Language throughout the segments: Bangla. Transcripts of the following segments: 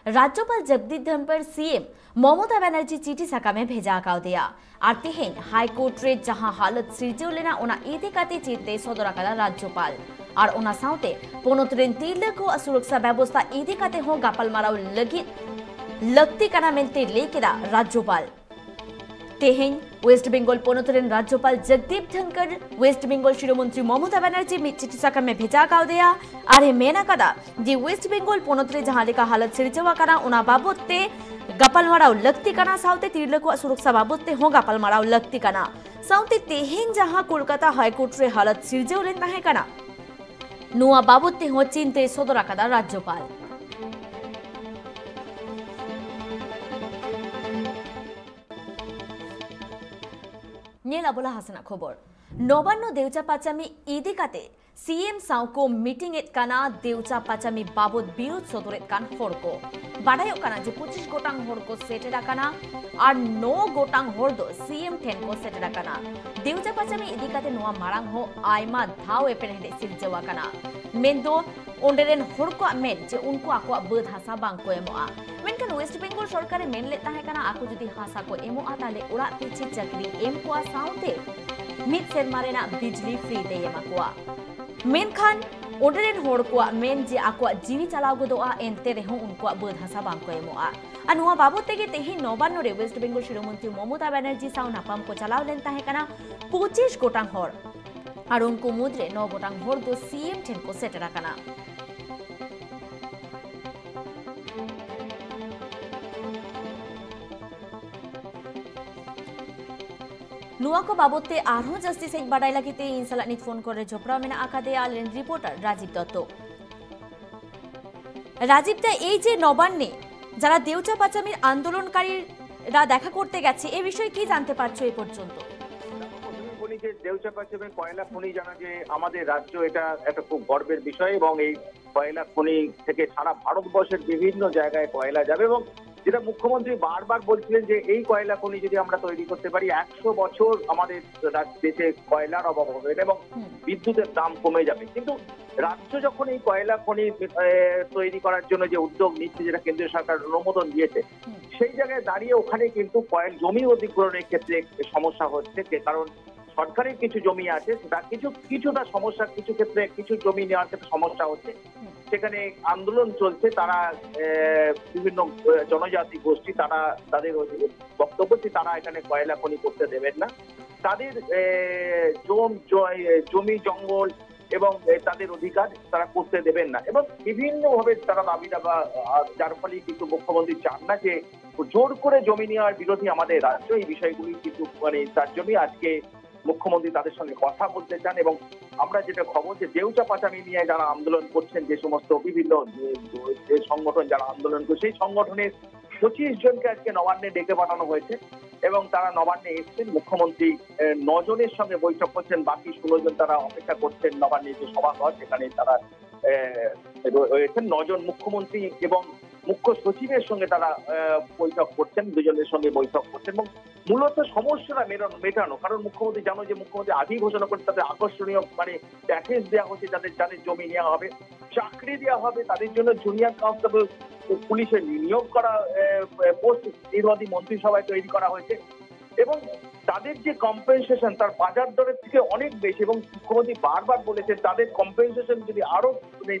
राज्यपाल जगदीप धनखड़ सीएम ममता बनर्जी चिठी साकामे भेजा आकाव दिया और तेहेन हाईकोर्ट रे जहां हालत सिरजेव लेना ओना इदी काते चिते सदर आकादा राज्यपाल और ओना साउते पोनोत रेन तिरले को सुरक्षा व्यवस्था इदी काते हो गापल माराव लगती काना मेंते लेकेदा राज्यपाल तेहेन वेस्ट बेंगल पोनोतरेन राज्यपाल जगदीप धनखड़ वेस्ट बेंगल शिरोमंत्री ममता बनर्जी चिठी साकामे भेजा आकाव दिया और मेना कदा जे वेस्ट बेंगल पोनोतरे जहां लेका हालत सिरजेवा काना ओना बाबते गापल माराव लगती काना साउते तिरले को सुरक्षा बाबते हो गापल माराव लगती काना साउते तेहेन जहां कोलकाता हाईकोर्ट रे हालत सिरजेव लेन ताहे काना नुआ बाबते हो चिंते सदर आकादा राज्यपाल नीला बोला हासना खबर नवान्न देवचा पाचामी इदी काते सीएम साउको मीटिंग एट काना देवचा पाचामी बाबद बिरुद सदरेट कान हरको बाडायो काना जे 25 गोटांग हरको सेटेडा काना और 9 गोटांग हरदो सीएम ठेन को सेटेडा काना देवचा पाचामी इदी काते नोआ मारांग हो आयमा धाव एपेनहेडे सिरजेवा काना मेंदो ओंडेरेन हरको मेन जे उनको आको बद हासा बांको एमोआ मेनखान वेस्ट बेंगल सरकारे मेन ले ताहे काना आको जदि हासा को एमोआ ताले ओड़ा पिछे चकरी एम कोआ साउते मिड सेरमारेना बिजली फ्री दे एमाकोआ मेनखान ओंडेरेन हर को मेन जे आको जीवी चलाव गदोआ एनते रेहो उनको बद हासा बांको एमोआ आ नुआ बाबद तेगे तेहि नवान्न रे वेस्ट बेंगल शिरोमंत्री ममता बनर्जी साउ नापाम को चलाव लेन ताहे काना 25 गोटांग हर और उनको मुद्रे 9 गोटांग हर दो सीएम ठेन को सेटेरा काना नुआ को बाबते आरो जस्ती से बाडाई लागिते इनसालानित फोन करे झोपड़ा मेना आकादे आलेन रिपोर्टर राजीव दत्त राजीव दा এই যে নবান্নে যারা দেউচা পাচামির আন্দোলনকারীরা দেখা করতে গেছে এই বিষয়ে কি জানতে পারছো এই পর্যন্ত যে দেউচা পাচামির কয়লা খনি জানা যে আমাদের রাজ্য এটা একটা খুব গর্বের বিষয় এবং এই কয়লা খনি থেকে সারা ভারতবর্ষের বিভিন্ন জায়গায় কয়লা যাবে এবং যেটা মুখ্যমন্ত্রী বারবার বলছিলেন যে এই কয়লা খনি যদি আমরা তৈরি করতে পারি 100 বছর আমাদের দেশে কয়লার অভাব হবে এবং বিদ্যুতের দাম কমে যাবে কিন্তু রাজ্য যখন এই কয়লা খনি তৈরি করার জন্য যে উদ্যোগ নিচ্ছে যেটা কেন্দ্রীয় সরকার অনুমোদন দিয়েছে সেই জায়গায় দাঁড়িয়ে ওখানে কিন্তু জমি অধিগ্রহণের ক্ষেত্রে সমস্যা হচ্ছে কারণ সরকারের কিছু জমি আছে সেটা কিছুটা সমস্যা কিছু ক্ষেত্রে কিছু জমি নেওয়ার ক্ষেত্রে সমস্যা হচ্ছে সেখানে আন্দোলন চলছে তারা বিভিন্ন জনজাতি গোষ্ঠী তারা তাদের বক্তব্য যে তারা এখানে কয়লা খনি করতে দেবেন না তাদের জমি জঙ্গল এবং তাদের অধিকার তারা করতে দেবেন না এবং বিভিন্নভাবে তারা দাবি দাবা যার ফলে কিন্তু মুখ্যমন্ত্রী চান না যে জোর করে জমি নেওয়ার বিরোধী আমাদের রাজ্য এই বিষয়গুলি কিন্তু মানে তার জন্যই আজকে মুখ্যমন্ত্রী তাদের সঙ্গে কথা বলতে চান এবং আমরা যেটা খবর যে দেউচা পাচামি নিয়ে যারা আন্দোলন করছেন যে সমস্ত বিভিন্ন সংগঠন যারা আন্দোলন করছে সেই সংগঠনের 25 জনকে আজকে নবান্নে ডেকে পাঠানো হয়েছে এবং তারা নবান্নে এসছেন মুখ্যমন্ত্রী 9 জনের সঙ্গে বৈঠক করছেন বাকি 16 জন তারা অপেক্ষা করছেন নবান্নে যে সভাঘর সেখানে তারা রয়েছেন 9 জন মুখ্যমন্ত্রী এবং মুখ্য সচিবের সঙ্গে তারা বৈঠক করছেন দুজনের সঙ্গে বৈঠক করছেন এবং মূলত সমস্যাটা মেটানো কারণ মুখ্যমন্ত্রী জানো যে মুখ্যমন্ত্রী আগেই ঘোষণা করে তাদের আকর্ষণীয় মানে প্যাকেজ দেওয়া হচ্ছে যাদের জমি নেওয়া হবে চাকরি দেওয়া হবে তাদের জন্য জুনিয়র কনস্টেবল পুলিশের নিয়োগ করা পোস্ট নির্বাহী মন্ত্রিসভায় তৈরি করা হয়েছে এবং তাদের যে কম্পেনসেশন তার বাজার দরের থেকে অনেক বেশি এবং মুখ্যমন্ত্রী বারবার বলেছেন তাদের কম্পেনসেশন যদি আরো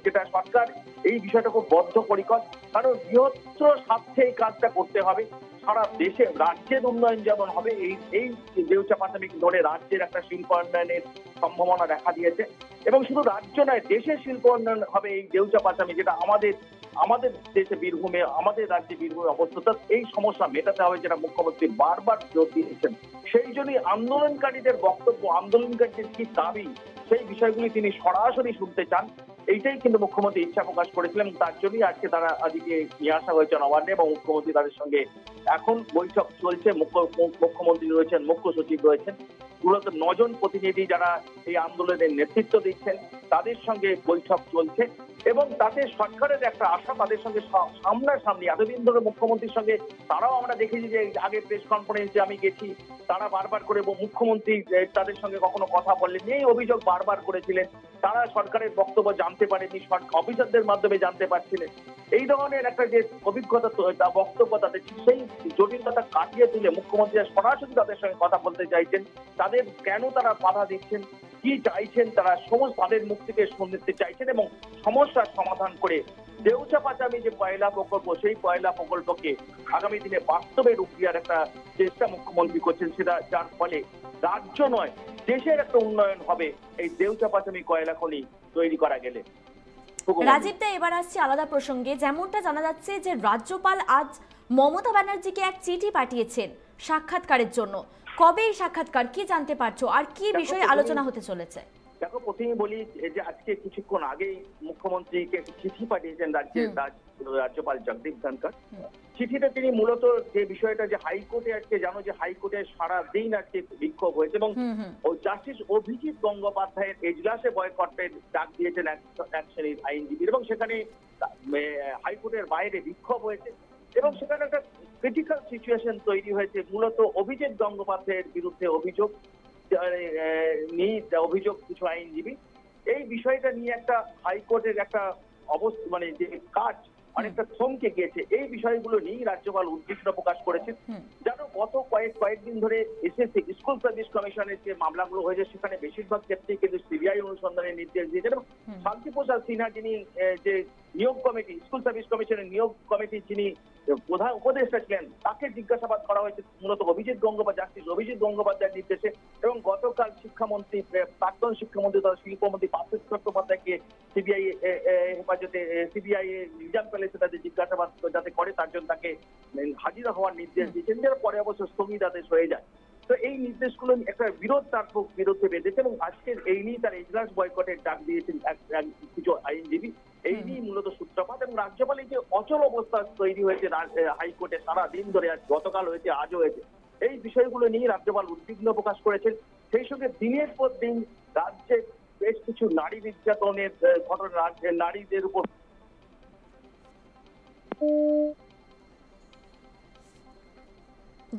যেটা সরকার এই বিষয়টা খুব বদ্ধপরিকর কারণ বৃহত্তর স্বার্থে এই কাজটা করতে হবে সারা দেশে রাজ্যের উন্নয়ন যেমন হবে এই দেউচা পাচামি ধরে রাজ্যের একটা শিল্প উন্নয়নের সম্ভাবনা দেখা দিয়েছে এবং শুধু রাজ্য নয় দেশের শিল্প উন্নয়ন হবে এই দেউচা পাচামি যেটা আমাদের দেশে বীরভূমে আমাদের রাজ্যে বীরভূমে অবস্থিত এই সমস্যা মেটাতে হবে যেটা মুখ্যমন্ত্রী বারবার জোর দিয়েছেন সেই জন্যই আন্দোলনকারীদের বক্তব্য আন্দোলনকারীদের কি দাবি সেই বিষয়গুলি তিনি সরাসরি শুনতে চান এইটাই কিন্তু মুখ্যমন্ত্রী ইচ্ছা প্রকাশ করেছিলেন তার জন্যই আজকে তারা আজকে নিয়ে আসা হয়েছে নবান্নে এবং মুখ্যমন্ত্রী তাদের সঙ্গে এখন বৈঠক চলছে মুখ্যমন্ত্রী রয়েছেন মুখ্য সচিব রয়েছেন মূলত 9 জন প্রতিনিধি যারা এই আন্দোলনের নেতৃত্ব দিচ্ছেন তাদের সঙ্গে বৈঠক চলছে এবং তাতে সরকারের একটা আশা তাদের সঙ্গে সামনাসামনি এতদিন ধরে মুখ্যমন্ত্রীর সঙ্গে তারাও আমরা দেখেছি যে আগে প্রেস কনফারেন্সে আমি গেছি, তারা বারবার করে মুখ্যমন্ত্রী তাদের সঙ্গে কখনো কথা বললেন, এই অভিযোগ বারবার করেছিলেন। তারা সরকারের বক্তব্য জানতে পারেনি, অফিসারদের মাধ্যমে জানতে পারছিলেন। এই ধরনের একটা যে অভিজ্ঞতা বক্তব্য তাদের, সেই জটিলতা কাটিয়ে তুলে মুখ্যমন্ত্রী সরাসরি তাদের সঙ্গে কথা বলতে চাইছেন। তাদের কেন তারা বাধা দিচ্ছেন, কি চাইছেন, তারা সমস্ত তাদের মুখ থেকে শুনতে চাইছেন এবং সমস্যার সমাধান করে দেউচা পাচামি যে কয়লা প্রকল্প, সেই কয়লা প্রকল্পকে আগামী দিনে বাস্তবে রূপ দেওয়ার একটা চেষ্টা মুখ্যমন্ত্রী করছেন, সেটা যার ফলে রাজ্য নয় দেশের একটা উন্নয়ন হবে এই দেউচা পাচামি কয়লা খনি তৈরি করা গেলে। রাজীব দা, এবার আসছে আলাদা প্রসঙ্গে। যেমনটা জানা যাচ্ছে যে রাজ্যপাল আজ মমতা ব্যানার্জিকে এক চিঠি পাঠিয়েছেন সাক্ষাৎকারের জন্য। কবে এই সাক্ষাৎকার, কি জানতে পারছো, আর কি বিষয়ে আলোচনা হতে চলেছে? দেখো, প্রথমে বলি যে আজকে কিছুক্ষণ আগেই মুখ্যমন্ত্রীকে চিঠি পাঠিয়েছেন রাজ্যপাল জগদীপ ধনখড়। চিঠিতে তিনি মূলত যে বিষয়টা, যে হাইকোর্টে আজকে জানো যে হাইকোর্টে সারা দিন আজকে বিক্ষোভ হয়েছে এবং জাস্টিস অভিজিৎ গঙ্গোপাধ্যায়ের এজলাসে বয়কটের ডাক দিয়েছেন এক শ্রেণীর আইনজীবী, এবং সেখানে হাইকোর্টের বাইরে বিক্ষোভ হয়েছে এবং সেখানে একটা ক্রিটিক্যাল সিচুয়েশন তৈরি হয়েছে। মূলত অভিজিৎ গঙ্গোপাধ্যায়ের বিরুদ্ধে অভিযোগ কিছু আইনজীবী, এই বিষয়টা নিয়ে একটা হাইকোর্টের একটা অবস্থা, মানে যে কাজ অনেকটা থমকে গিয়েছে। এই বিষয়গুলো নিয়ে রাজ্যপাল উদ্বিগ্ন প্রকাশ করেছেন। জানো, গত কয়েকদিন ধরে এসএসসি স্কুল সার্ভিস কমিশনের যে মামলাগুলো হয়েছে, সেখানে বেশিরভাগ ক্ষেত্রেই কিন্তু সিবিআই অনুসন্ধানের নির্দেশ দিয়েছেন এবং শান্তিপ্রসাদ সিনহা, যিনি যে নিয়োগ কমিটি, স্কুল সার্ভিস কমিশনের নিয়োগ কমিটির যিনি প্রধান উপদেষ্টা ছিলেন, তাকে জিজ্ঞাসাবাদ করা হয়েছে মূলত জাস্টিস অভিজিৎ গঙ্গোপাধ্যায়ের নির্দেশে। এবং গতকাল শিক্ষামন্ত্রী, প্রাক্তন শিক্ষামন্ত্রী তথা শিল্পমন্ত্রী পার্থ চট্টোপাধ্যায়কে সিবিআই হেফাজতে, সিবিআই নিজাম প্যালেসে তাদের জিজ্ঞাসাবাদ যাতে করে তার জন্য তাকে হাজিরা হওয়ার নির্দেশ দিয়েছেন, যার পরে অবশ্য স্থগিতাদেশ হয়ে যায়। তো এই নির্দেশগুলো একটা বিরোধ তার বিরুদ্ধে বেঁধেছে এবং আজকের এই নিয়ে তার এজলাস বয়কটের ডাক দিয়েছেন কিছু আইনজীবী। এই নিয়ে মূলত সূত্রপাত এবং রাজ্যপালের যে অচল অবস্থা তৈরি হয়েছে হাইকোর্টে সারা দিন ধরে, গতকাল হয়েছে, আজও হয়েছে, এই বিষয়গুলো নিয়ে রাজ্যপাল উদ্বিগ্ন প্রকাশ করেছেন। সেই সঙ্গে দিনের পর দিন রাজ্যে বেশ কিছু নারী নির্যাতনের ঘটনা, নারীদের উপর।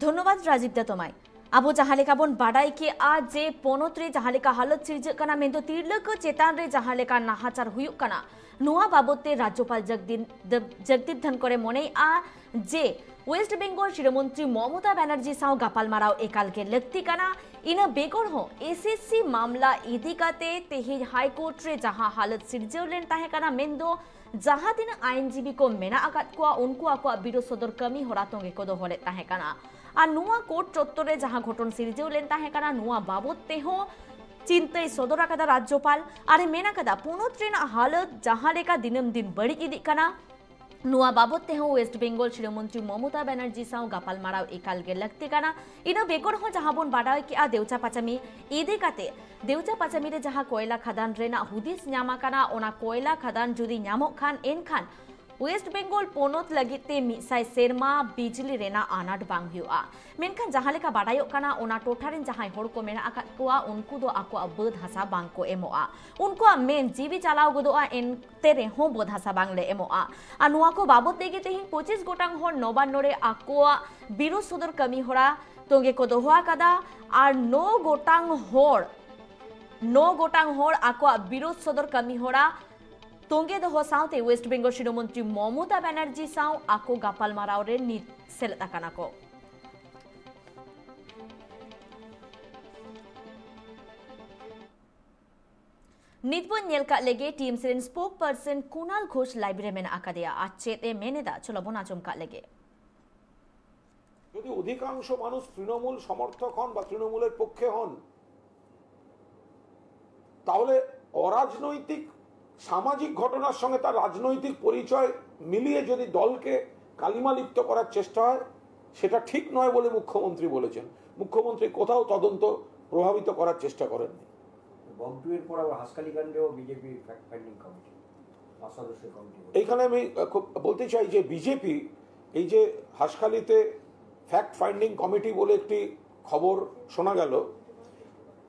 ধন্যবাদ রাজীব দা তোমায়। Abu jahaleka bon badai ke a je ponotri jahaleka halat sirjak kana mendo tirlak chetan re jahaleka nahachar huyuk kana noa babote rajyopal Jagdeep Dhankore monei a je West Bengal Shiromantri Mamata Banerjee sao gapal marao ekalke lakti kana ina begor ho SSC mamla idikate tehi High Court re jaha halat sirjaulen tahe kana mendo jaha tin আইনজীবী ko mena akat ko unku akwa biro sodor kami horatonge ko do hole tahe kana আর নোয়া কোর্ট চত্বরে যাহা ঘটন সিরিজেউলেন তাহে কানা নোয়া বাবদ তেহ চিন্তাই সদর আকাদা রাজ্যপাল আরে মেনা কাদা পুনত্রিন হালত যাহা লেকা দিনম দিন বড়ি ইদি কানা নোয়া বাবদ তেহ ওয়েস্ট বেঙ্গল শিরোমন্ত্রী মমতা ব্যানার্জি সাও গাপাল মারাও একালগে লাগতে কানা ইনো বেকর হ যাহাবন বাড়ায় কি আ দেউচা পাচামি ইদি কাতে দেউচা পাচামি রে যাহা কয়লা খাদান রেনা হুদিস ᱧᱟᱢᱟ কানা ওনা কয়লা খাদান যদি ᱧামক খান এনখান West Bengal ponot lagite misai serma bijli rena anat bang huआ menkan jaha leka badayok kana ona totharen jahai hor ko mena akat koa unku do akwa bod hasa bang ko emoa unku men jibi chalao godoa en tere ho bod hasa bang le emoa anua ko babot dege tehin 25 gotang hor nobannore akwa biro sodor kami hora toge ko dohua kada ar 9 gotang hor akwa biro sodor kami hora তোঙ্গে দহ সাউতে ওয়েস্ট বেঙ্গল শিরোমন্ত্রী মমতা ব্যানার্জি সাউ আকো গাপাল মারাওরে নিত সেলতাকানাকো নিতবন নেলকা লেগে টিম সেরেন spokesperson Kunal Ghosh library মেন আকাদেয়া আচেতে মেনেদা চলবন আচমকা লেগে যদি অধিকাংশ মানুষ তৃণমূল সমর্থক হন বা তৃণমূলের পক্ষে হন তাহলে অরাজনৈতিক সামাজিক ঘটনার সঙ্গে তার রাজনৈতিক পরিচয় মিলিয়ে যদি দলকে কালিমালিপ্ত করার চেষ্টা হয় সেটা ঠিক নয় বলে মুখ্যমন্ত্রী বলেছেন মুখ্যমন্ত্রী কোথাও তদন্ত প্রভাবিত করার চেষ্টা করেননি বগটুয়ের পর আবার হাসখালিকাণ্ডেও বিজেপি ফ্যাক্ট ফাইন্ডিং কমিটি সদস্যের কমিটি এইখানে আমি বলতে চাই যে বিজেপি এই যে হাসখালিতে ফ্যাক্ট ফাইন্ডিং কমিটি বলে একটি খবর শোনা গেল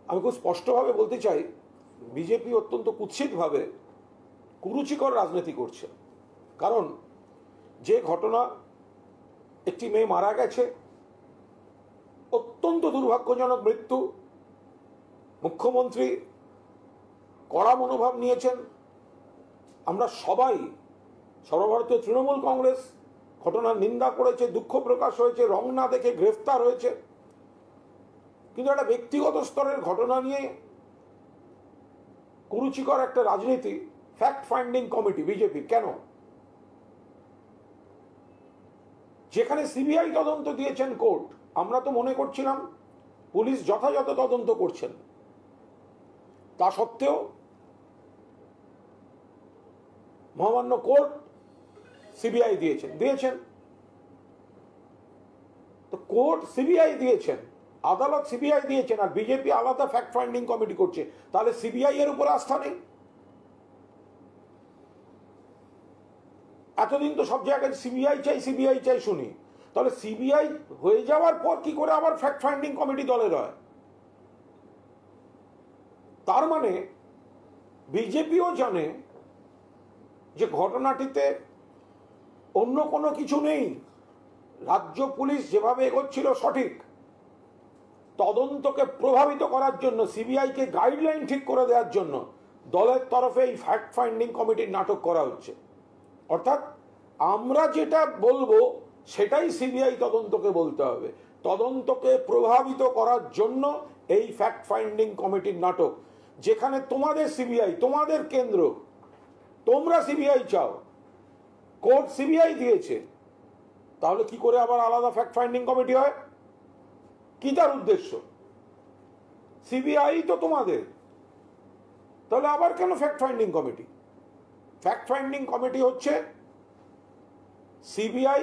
আমি খুব স্পষ্টভাবে বলতে চাই বিজেপি অত্যন্ত কুৎসিতভাবে কুরুচিকর রাজনীতি করছে। কারণ যে ঘটনা, একটি মেয়ে মারা গেছে, অত্যন্ত দুর্ভাগ্যজনক মৃত্যু, মুখ্যমন্ত্রী কড়া মনোভাব নিয়েছেন। আমরা সবাই, সর্বভারতীয় তৃণমূল কংগ্রেস ঘটনার নিন্দা করেছে, দুঃখ প্রকাশ হয়েছে, রং না দেখে গ্রেফতার হয়েছে। কিন্তু একটা ব্যক্তিগত স্তরের ঘটনা নিয়ে কুরুচিকর একটা রাজনীতি, ফ্যাক্ট ফাইন্ডিং কমিটি বিজেপি কেন? যেখানে সিবিআই তদন্ত দিয়েছেন কোর্ট, আমরা তো মনে করছিলাম পুলিশ যথাযথ তদন্ত করছেন, তা সত্ত্বেও মহামান্য কোর্ট সিবিআই দিয়েছেন। তো কোর্ট সিবিআই দিয়েছেন, আদালত সিবিআই দিয়েছেন, আর বিজেপি আলাদা ফ্যাক্ট ফাইন্ডিং কমিটি করছে, তাহলে সিবিআই এর উপর আস্থা নেই? এতদিন তো সব জায়গায় সিবিআই চাই শুনি, তাহলে সিবিআই হয়ে যাওয়ার পর কি করে আবার ফ্যাক্ট ফাইন্ডিং কমিটি দলের হয়? তার মানে বিজেপিও জানে যে ঘটনাটিতে অন্য কোনো কিছু নেই, রাজ্য পুলিশ যেভাবে এগোচ্ছিল সঠিক, তদন্তকে প্রভাবিত করার জন্য, সিবিআইকে গাইডলাইন ঠিক করে দেওয়ার জন্য দলের তরফে এই ফ্যাক্ট ফাইন্ডিং কমিটির নাটক করা হচ্ছে। অর্থাৎ আমরা যেটা বলবো সেটাই সিবিআই তদন্তকে বলতে হবে, তদন্তকে প্রভাবিত করার জন্য এই ফ্যাক্ট ফাইন্ডিং কমিটির নাটক। যেখানে তোমাদের সিবিআই, তোমাদের কেন্দ্র, তোমরা সিবিআই চাও, কোর্ট সিবিআই দিয়েছে, তাহলে কি করে আবার আলাদা ফ্যাক্ট ফাইন্ডিং কমিটি হয়? কি তার উদ্দেশ্য? সিবিআই তো তোমাদের, তাহলে আবার কেন fact finding committee? Fact finding committee হচ্ছে সিবিআই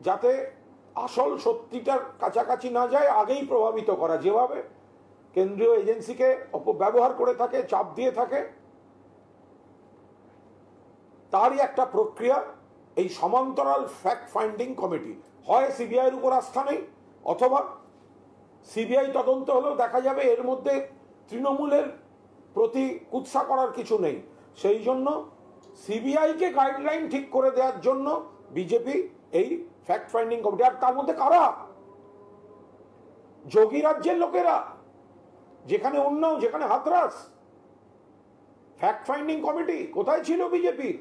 যাতে আসল সত্যিটার কাছাকাছি না যায় আগেই প্রভাবিত করা, যেভাবে কেন্দ্রীয় এজেন্সিকে অপব্যবহার করে থাকে, চাপ দিয়ে থাকে, তারই একটা প্রক্রিয়া এই সমান্তরাল ফ্যাক্ট ফাইন্ডিং কমিটি। হয় সিবিআই এর উপর আস্থা নেই, অথবা সিবিআই তদন্ত হলেও দেখা যাবে এর মধ্যে তৃণমূলের প্রতি কুৎসা করার কিছু নেই। সেই জন্য সিবিআইকে গাইডলাইন ঠিক করে দেওয়ার জন্য বিজেপি এই ফ্যাক্ট ফাইন্ডিং কমিটি। আর তার মধ্যে কারা? যোগী রাজ্যের লোকেরা, যেখানে উন্নাও, যেখানে হাতরাস। ফ্যাক্ট ফাইন্ডিং কমিটি কোথায় ছিল বিজেপি?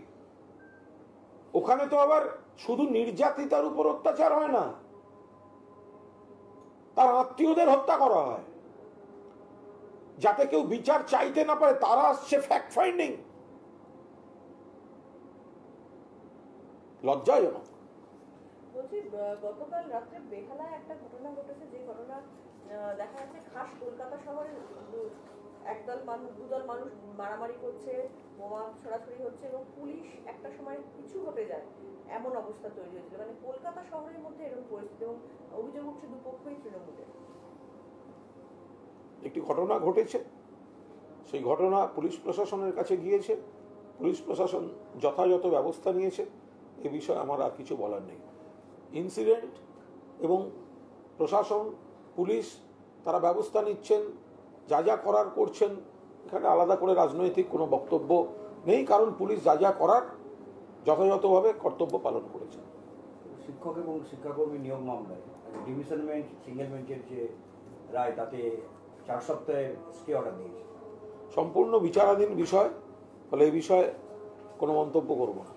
ওখানে তো আবার শুধু নির্যাতিতার উপর অত্যাচার হয় না, তার আত্মীয়দের হত্যা করা হয়, যাতে কেউ বিচার চাইতে না পারে, তারা আসছে ফ্যাক্ট ফাইন্ডিং। লজ্জাজনক। বলছি, গতকাল রাত্রে বেহালায় একটা ঘটনা ঘটেছে, যে ঘটনা দেখা যাচ্ছে খাস কলকাতা শহরে দুদল মানুষ মারামারি করছে, বোমা ছড়াছড়ি হচ্ছে, এবং পুলিশ একটা সময় কিছু হতে যায় এমন অবস্থা তৈরি হয়েছিল। মানে কলকাতা শহরের মধ্যে এরকম পরিস্থিতি, এবং অভিযোগ উঠছে দুপক্ষই তৃণমূলের। একটি ঘটনা ঘটেছে, সেই ঘটনা পুলিশ প্রশাসনের কাছে গিয়েছে, পুলিশ প্রশাসন যথাযথ ব্যবস্থা নিয়েছে, এ বিষয়ে আমার আর কিছু বলার নেই। ইনসিডেন্ট এবং প্রশাসন, পুলিশ তারা ব্যবস্থা নিচ্ছেন, যা যা করার করছেন, এখানে আলাদা করে রাজনৈতিক কোনো বক্তব্য নেই, কারণ পুলিশ যা যা করার যথাযথভাবে কর্তব্য পালন করেছেন। শিক্ষক এবং শিক্ষাকর্মী নিয়োগ মামলায় ডিভিশন বেঞ্চ, সিঙ্গেল বেঞ্চের যে রায়, তাতে 4 সপ্তাহের স্টে অর্ডার দিয়েছে। সম্পূর্ণ বিচারাধীন বিষয়, ফলে এই বিষয়ে কোনো মন্তব্য করব না।